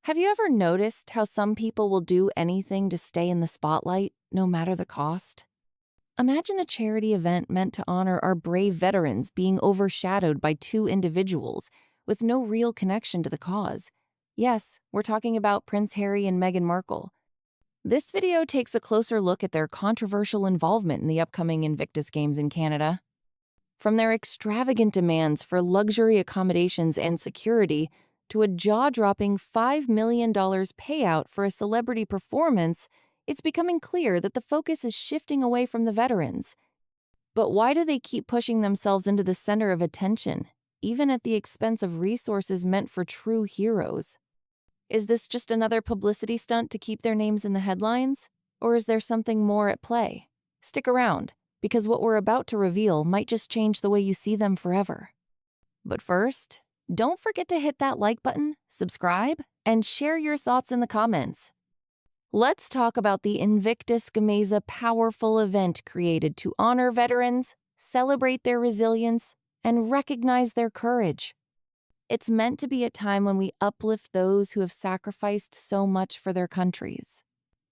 Have you ever noticed how some people will do anything to stay in the spotlight, no matter the cost? Imagine a charity event meant to honor our brave veterans being overshadowed by two individuals with no real connection to the cause. Yes, we're talking about Prince Harry and Meghan Markle. This video takes a closer look at their controversial involvement in the upcoming Invictus Games in Canada. From their extravagant demands for luxury accommodations and security to a jaw-dropping $5 million payout for a celebrity performance, it's becoming clear that the focus is shifting away from the veterans. But why do they keep pushing themselves into the center of attention, even at the expense of resources meant for true heroes? Is this just another publicity stunt to keep their names in the headlines? Or is there something more at play? Stick around, because what we're about to reveal might just change the way you see them forever. But first, don't forget to hit that like button, subscribe, and share your thoughts in the comments. Let's talk about the Invictus Games, a powerful event created to honor veterans, celebrate their resilience, and recognize their courage. It's meant to be a time when we uplift those who have sacrificed so much for their countries.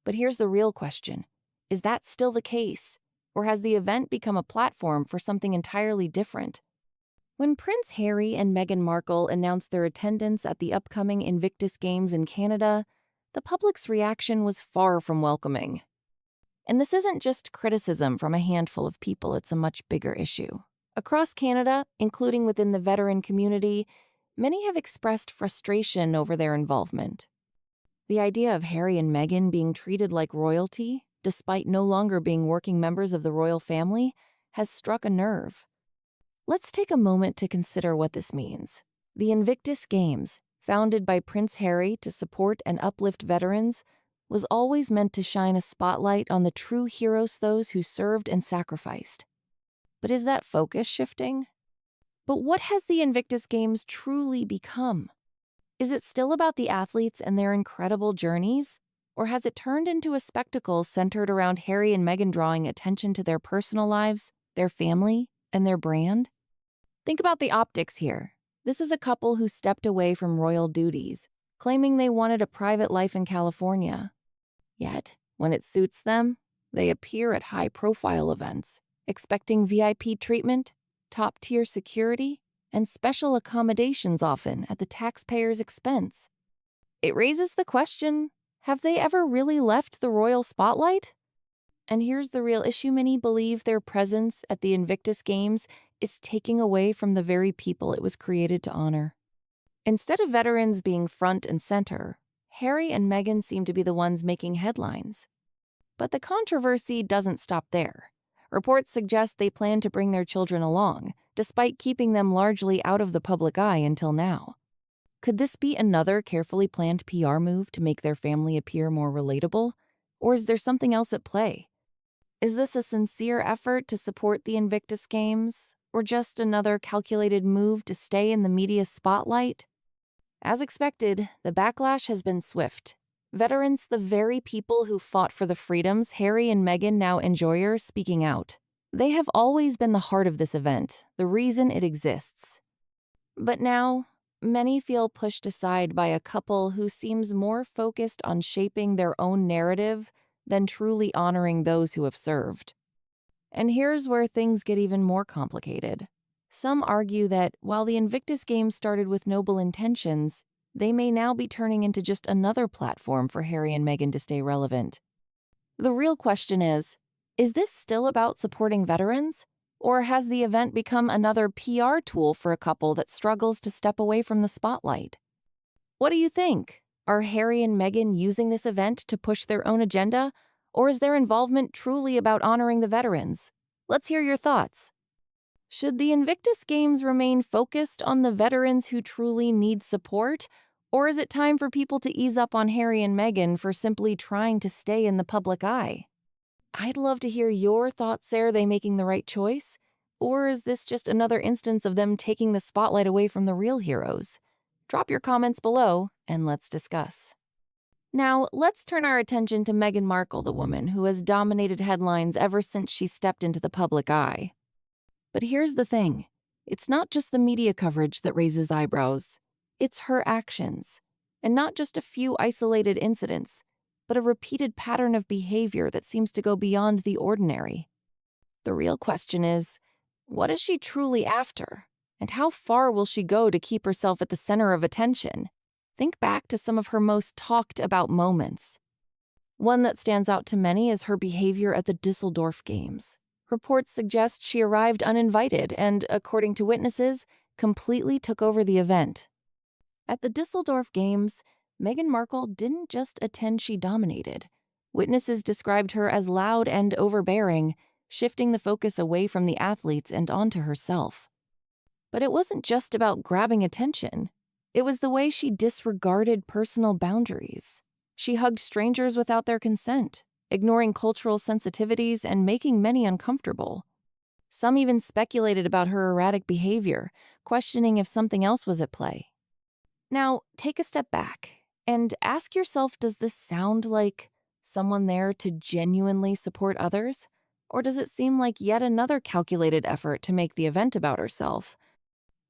But here's the real question. Is that still the case? Or has the event become a platform for something entirely different? When Prince Harry and Meghan Markle announced their attendance at the upcoming Invictus Games in Canada, the public's reaction was far from welcoming. And this isn't just criticism from a handful of people, it's a much bigger issue. Across Canada, including within the veteran community, many have expressed frustration over their involvement. The idea of Harry and Meghan being treated like royalty, despite no longer being working members of the royal family, has struck a nerve. Let's take a moment to consider what this means. The Invictus Games, founded by Prince Harry to support and uplift veterans, was always meant to shine a spotlight on the true heroes, those who served and sacrificed. But is that focus shifting? But what has the Invictus Games truly become? Is it still about the athletes and their incredible journeys? Or has it turned into a spectacle centered around Harry and Meghan drawing attention to their personal lives, their family, and their brand? Think about the optics here. This is a couple who stepped away from royal duties, claiming they wanted a private life in California. Yet, when it suits them, they appear at high-profile events, expecting VIP treatment, top-tier security, and special accommodations often at the taxpayer's expense. It raises the question, have they ever really left the royal spotlight? And here's the real issue: many believe their presence at the Invictus Games is taking away from the very people it was created to honor. Instead of veterans being front and center, Harry and Meghan seem to be the ones making headlines. But the controversy doesn't stop there. Reports suggest they plan to bring their children along, despite keeping them largely out of the public eye until now. Could this be another carefully planned PR move to make their family appear more relatable? Or is there something else at play? Is this a sincere effort to support the Invictus Games, or just another calculated move to stay in the media spotlight? As expected, the backlash has been swift. Veterans, the very people who fought for the freedoms Harry and Meghan now enjoy, are speaking out. They have always been the heart of this event, the reason it exists. But now, many feel pushed aside by a couple who seems more focused on shaping their own narrative than truly honoring those who have served. And here's where things get even more complicated. Some argue that while the Invictus Games started with noble intentions, they may now be turning into just another platform for Harry and Meghan to stay relevant. The real question is this still about supporting veterans? Or has the event become another PR tool for a couple that struggles to step away from the spotlight? What do you think? Are Harry and Meghan using this event to push their own agenda? Or is their involvement truly about honoring the veterans? Let's hear your thoughts. Should the Invictus Games remain focused on the veterans who truly need support? Or is it time for people to ease up on Harry and Meghan for simply trying to stay in the public eye? I'd love to hear your thoughts. Are they making the right choice? Or is this just another instance of them taking the spotlight away from the real heroes? Drop your comments below and let's discuss. Now, let's turn our attention to Meghan Markle, the woman who has dominated headlines ever since she stepped into the public eye. But here's the thing. It's not just the media coverage that raises eyebrows. It's her actions. And not just a few isolated incidents, but a repeated pattern of behavior that seems to go beyond the ordinary. The real question is, what is she truly after? And how far will she go to keep herself at the center of attention? Think back to some of her most talked about moments. One that stands out to many is her behavior at the Dusseldorf Games. Reports suggest she arrived uninvited and, according to witnesses, completely took over the event. At the Dusseldorf Games, Meghan Markle didn't just attend, she dominated. Witnesses described her as loud and overbearing, shifting the focus away from the athletes and onto herself. But it wasn't just about grabbing attention. It was the way she disregarded personal boundaries. She hugged strangers without their consent, ignoring cultural sensitivities and making many uncomfortable. Some even speculated about her erratic behavior, questioning if something else was at play. Now, take a step back and ask yourself, does this sound like someone there to genuinely support others? Or does it seem like yet another calculated effort to make the event about herself?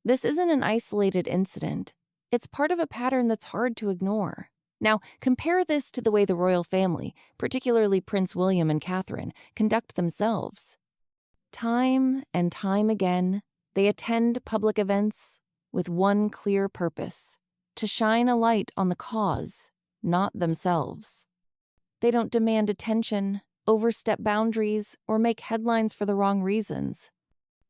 This isn't an isolated incident. It's part of a pattern that's hard to ignore. Now, compare this to the way the royal family, particularly Prince William and Catherine, conduct themselves. Time and time again, they attend public events with one clear purpose: to shine a light on the cause, not themselves. They don't demand attention, overstep boundaries, or make headlines for the wrong reasons.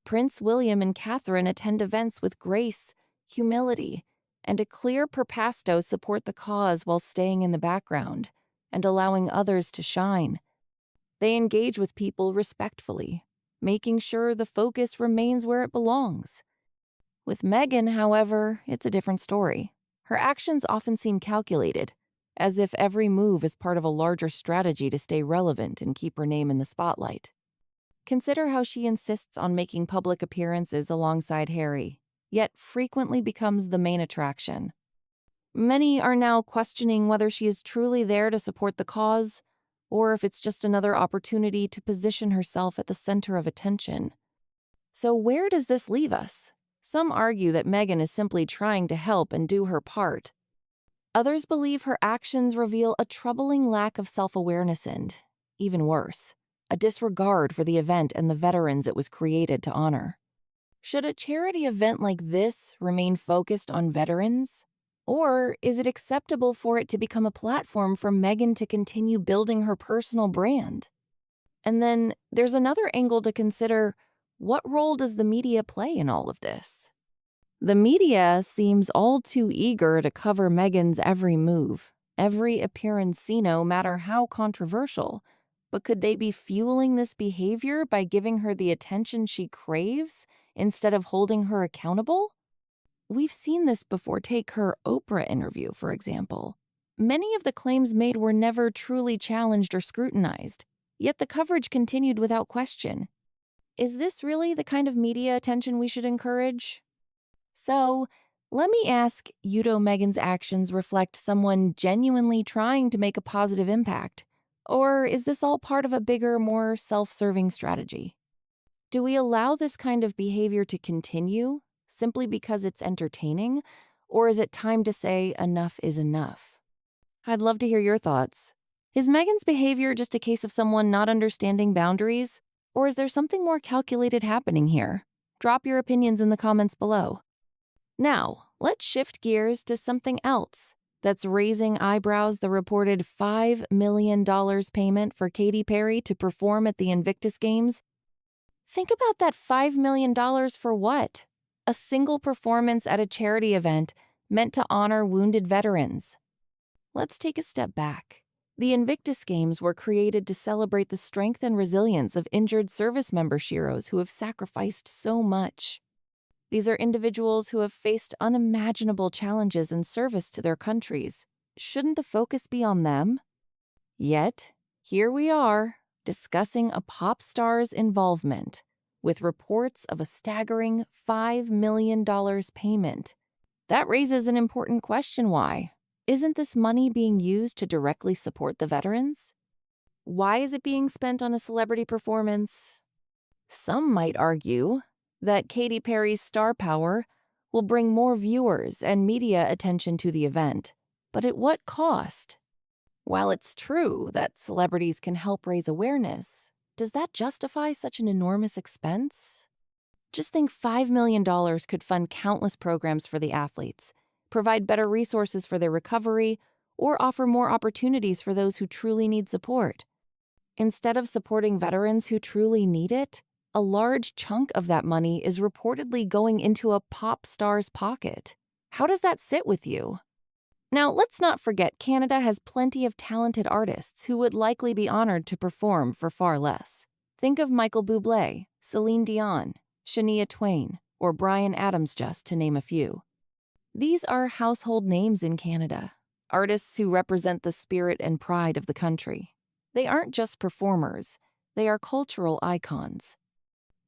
Prince William and Catherine attend events with grace, humility, and a clear purpose to support the cause while staying in the background and allowing others to shine. They engage with people respectfully, making sure the focus remains where it belongs. With Meghan, however, it's a different story. Her actions often seem calculated, as if every move is part of a larger strategy to stay relevant and keep her name in the spotlight. Consider how she insists on making public appearances alongside Harry, yet frequently becomes the main attraction. Many are now questioning whether she is truly there to support the cause, or if it's just another opportunity to position herself at the center of attention. So where does this leave us? Some argue that Meghan is simply trying to help and do her part. Others believe her actions reveal a troubling lack of self-awareness and, even worse, a disregard for the event and the veterans it was created to honor. Should a charity event like this remain focused on veterans? Or is it acceptable for it to become a platform for Meghan to continue building her personal brand? And then there's another angle to consider: what role does the media play in all of this? The media seems all too eager to cover Meghan's every move, every appearance, no matter how controversial. But could they be fueling this behavior by giving her the attention she craves instead of holding her accountable? We've seen this before. Take her Oprah interview, for example. Many of the claims made were never truly challenged or scrutinized, yet the coverage continued without question. Is this really the kind of media attention we should encourage? So, let me ask, do Meghan's actions reflect someone genuinely trying to make a positive impact? Or is this all part of a bigger, more self-serving strategy? Do we allow this kind of behavior to continue simply because it's entertaining? Or is it time to say enough is enough? I'd love to hear your thoughts. Is Meghan's behavior just a case of someone not understanding boundaries? Or is there something more calculated happening here? Drop your opinions in the comments below. Now, let's shift gears to something else that's raising eyebrows: the reported $5 million payment for Katy Perry to perform at the Invictus Games. Think about that $5 million for what? A single performance at a charity event meant to honor wounded veterans. Let's take a step back. The Invictus Games were created to celebrate the strength and resilience of injured service member heroes who have sacrificed so much. These are individuals who have faced unimaginable challenges in service to their countries. Shouldn't the focus be on them? Yet, here we are, discussing a pop star's involvement, with reports of a staggering $5 million payment. That raises an important question: why? Isn't this money being used to directly support the veterans? Why is it being spent on a celebrity performance? Some might argue that Katy Perry's star power will bring more viewers and media attention to the event, But at what cost? While it's true that celebrities can help raise awareness, does that justify such an enormous expense? Just think $5 million could fund countless programs for the athletes, provide better resources for their recovery, or offer more opportunities for those who truly need support. Instead of supporting veterans who truly need it, a large chunk of that money is reportedly going into a pop star's pocket. How does that sit with you? Now, let's not forget Canada has plenty of talented artists who would likely be honored to perform for far less. Think of Michael Bublé, Celine Dion, Shania Twain, or Bryan Adams, just to name a few. These are household names in Canada, artists who represent the spirit and pride of the country. They aren't just performers, they are cultural icons.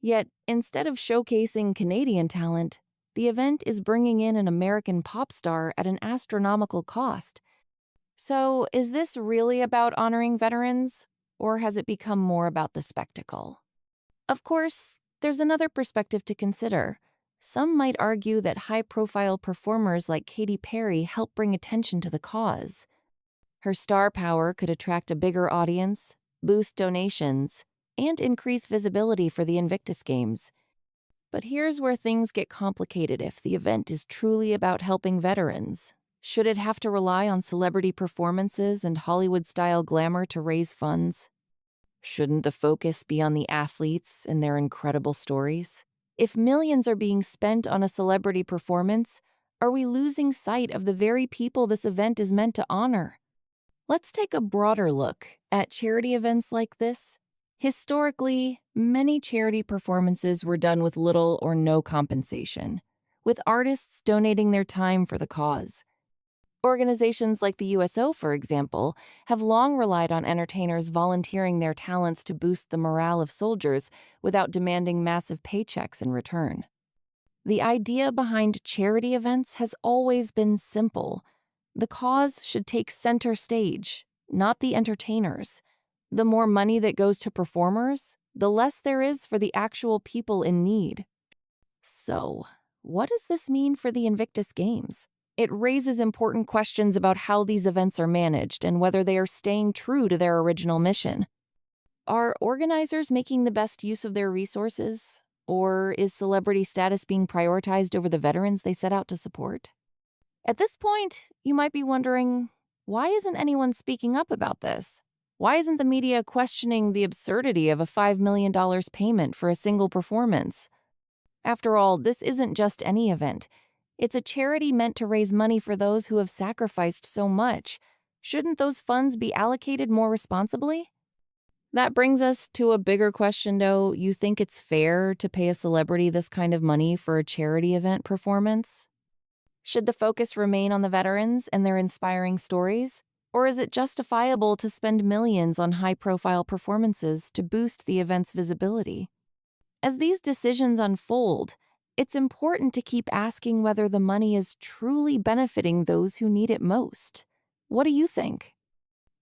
Yet, instead of showcasing Canadian talent, the event is bringing in an American pop star at an astronomical cost. So, is this really about honoring veterans, or has it become more about the spectacle? Of course, there's another perspective to consider. Some might argue that high-profile performers like Katy Perry help bring attention to the cause. Her star power could attract a bigger audience, boost donations, and increase visibility for the Invictus Games. But here's where things get complicated if the event is truly about helping veterans. Should it have to rely on celebrity performances and Hollywood-style glamour to raise funds? Shouldn't the focus be on the athletes and their incredible stories? If millions are being spent on a celebrity performance, are we losing sight of the very people this event is meant to honor? Let's take a broader look at charity events like this. Historically, many charity performances were done with little or no compensation, with artists donating their time for the cause. Organizations like the USO, for example, have long relied on entertainers volunteering their talents to boost the morale of soldiers without demanding massive paychecks in return. The idea behind charity events has always been simple. The cause should take center stage, not the entertainers. The more money that goes to performers, the less there is for the actual people in need. So, what does this mean for the Invictus Games? It raises important questions about how these events are managed and whether they are staying true to their original mission. Are organizers making the best use of their resources? Or is celebrity status being prioritized over the veterans they set out to support? At this point, you might be wondering, why isn't anyone speaking up about this? Why isn't the media questioning the absurdity of a $5 million payment for a single performance? After all, this isn't just any event. It's a charity meant to raise money for those who have sacrificed so much. Shouldn't those funds be allocated more responsibly? That brings us to a bigger question, though. You think it's fair to pay a celebrity this kind of money for a charity event performance? Should the focus remain on the veterans and their inspiring stories? Or is it justifiable to spend millions on high-profile performances to boost the event's visibility? As these decisions unfold, it's important to keep asking whether the money is truly benefiting those who need it most. What do you think?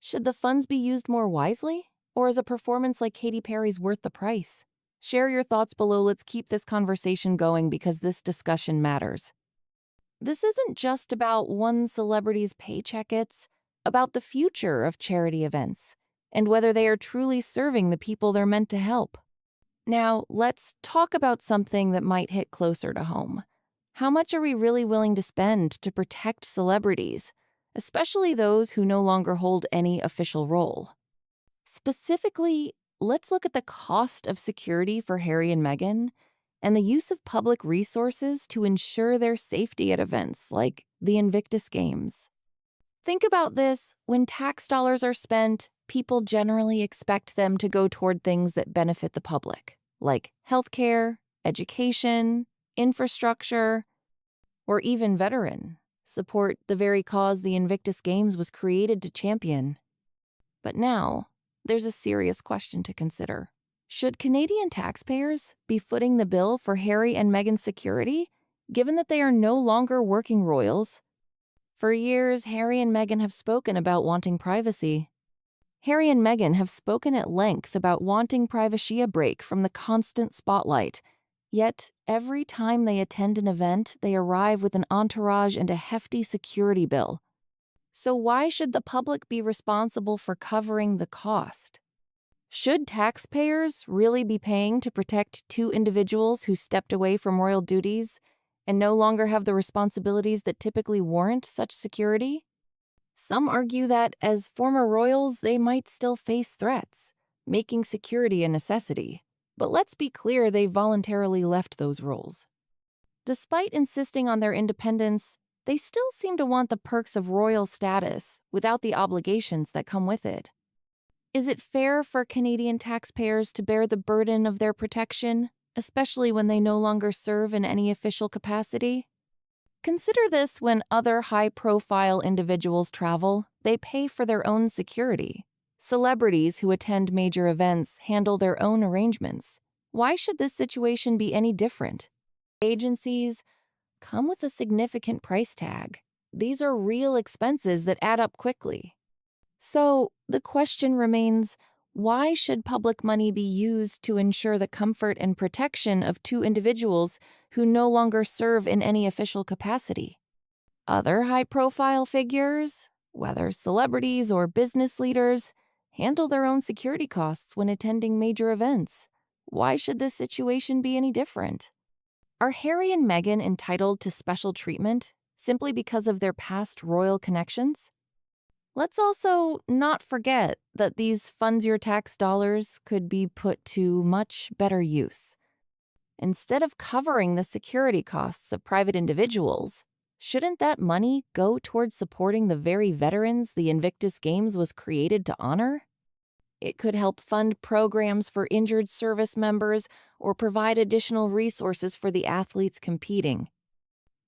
Should the funds be used more wisely? Or is a performance like Katy Perry's worth the price? Share your thoughts below. Let's keep this conversation going because this discussion matters. This isn't just about one celebrity's paycheck, it's about the future of charity events and whether they are truly serving the people they're meant to help. Now, let's talk about something that might hit closer to home. How much are we really willing to spend to protect celebrities, especially those who no longer hold any official role? Specifically, let's look at the cost of security for Harry and Meghan and the use of public resources to ensure their safety at events like the Invictus Games. Think about this. When tax dollars are spent, people generally expect them to go toward things that benefit the public, like healthcare, education, infrastructure, or even veteran support, the very cause the Invictus Games was created to champion. But now, there's a serious question to consider. Should Canadian taxpayers be footing the bill for Harry and Meghan's security, given that they are no longer working royals? For years, Harry and Meghan have spoken about wanting privacy. Harry and Meghan have spoken at length about wanting privacy, a break from the constant spotlight. Yet, every time they attend an event, they arrive with an entourage and a hefty security bill. So why should the public be responsible for covering the cost? Should taxpayers really be paying to protect two individuals who stepped away from royal duties and no longer have the responsibilities that typically warrant such security? Some argue that, as former royals, they might still face threats, making security a necessity. But let's be clear, they voluntarily left those roles. Despite insisting on their independence, they still seem to want the perks of royal status without the obligations that come with it. Is it fair for Canadian taxpayers to bear the burden of their protection, especially when they no longer serve in any official capacity? Consider this: when other high-profile individuals travel, they pay for their own security. Celebrities who attend major events handle their own arrangements. Why should this situation be any different? Agencies come with a significant price tag. These are real expenses that add up quickly. So the question remains, why should public money be used to ensure the comfort and protection of two individuals who no longer serve in any official capacity? Other high-profile figures, whether celebrities or business leaders, handle their own security costs when attending major events. Why should this situation be any different? Are Harry and Meghan entitled to special treatment simply because of their past royal connections? Let's also not forget that these funds your tax dollars could be put to much better use. Instead of covering the security costs of private individuals, shouldn't that money go towards supporting the very veterans the Invictus Games was created to honor? It could help fund programs for injured service members or provide additional resources for the athletes competing.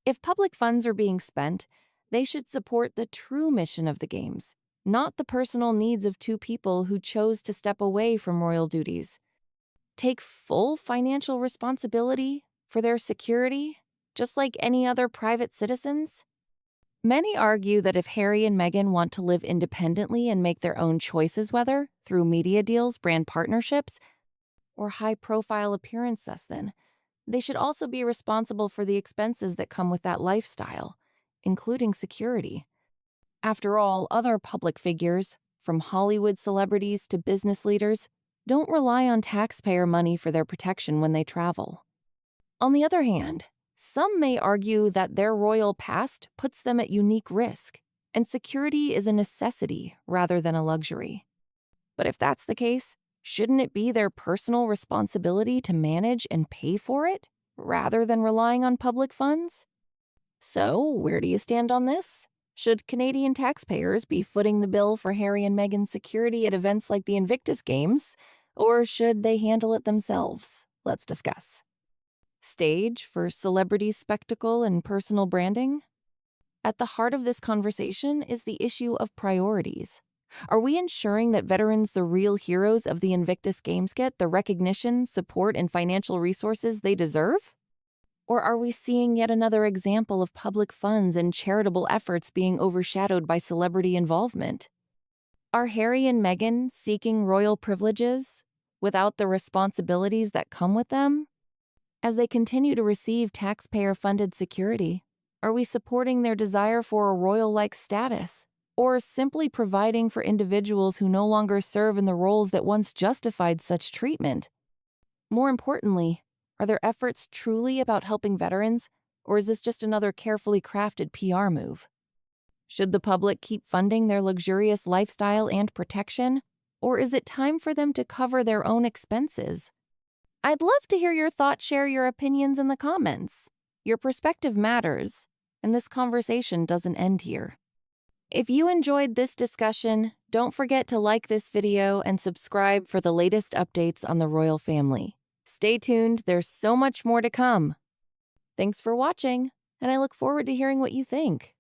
If public funds are being spent, they should support the true mission of the Games, not the personal needs of two people who chose to step away from royal duties. Take full financial responsibility for their security, just like any other private citizens. Many argue that if Harry and Meghan want to live independently and make their own choices, whether through media deals, brand partnerships, or high-profile appearances, then they should also be responsible for the expenses that come with that lifestyle, including security. After all, other public figures, from Hollywood celebrities to business leaders, don't rely on taxpayer money for their protection when they travel. On the other hand, some may argue that their royal past puts them at unique risk, and security is a necessity rather than a luxury. But if that's the case, shouldn't it be their personal responsibility to manage and pay for it, rather than relying on public funds? So, where do you stand on this? Should Canadian taxpayers be footing the bill for Harry and Meghan's security at events like the Invictus Games, or should they handle it themselves? Let's discuss. Stage for celebrity spectacle and personal branding? At the heart of this conversation is the issue of priorities. Are we ensuring that veterans, the real heroes of the Invictus Games, get the recognition, support, and financial resources they deserve? Or are we seeing yet another example of public funds and charitable efforts being overshadowed by celebrity involvement? Are Harry and Meghan seeking royal privileges without the responsibilities that come with them? As they continue to receive taxpayer-funded security, are we supporting their desire for a royal-like status, or simply providing for individuals who no longer serve in the roles that once justified such treatment? More importantly, are their efforts truly about helping veterans, or is this just another carefully crafted PR move? Should the public keep funding their luxurious lifestyle and protection, or is it time for them to cover their own expenses? I'd love to hear your thoughts. Share your opinions in the comments. Your perspective matters, and this conversation doesn't end here. If you enjoyed this discussion, don't forget to like this video and subscribe for the latest updates on the royal family. Stay tuned, there's so much more to come. Thanks for watching, and I look forward to hearing what you think.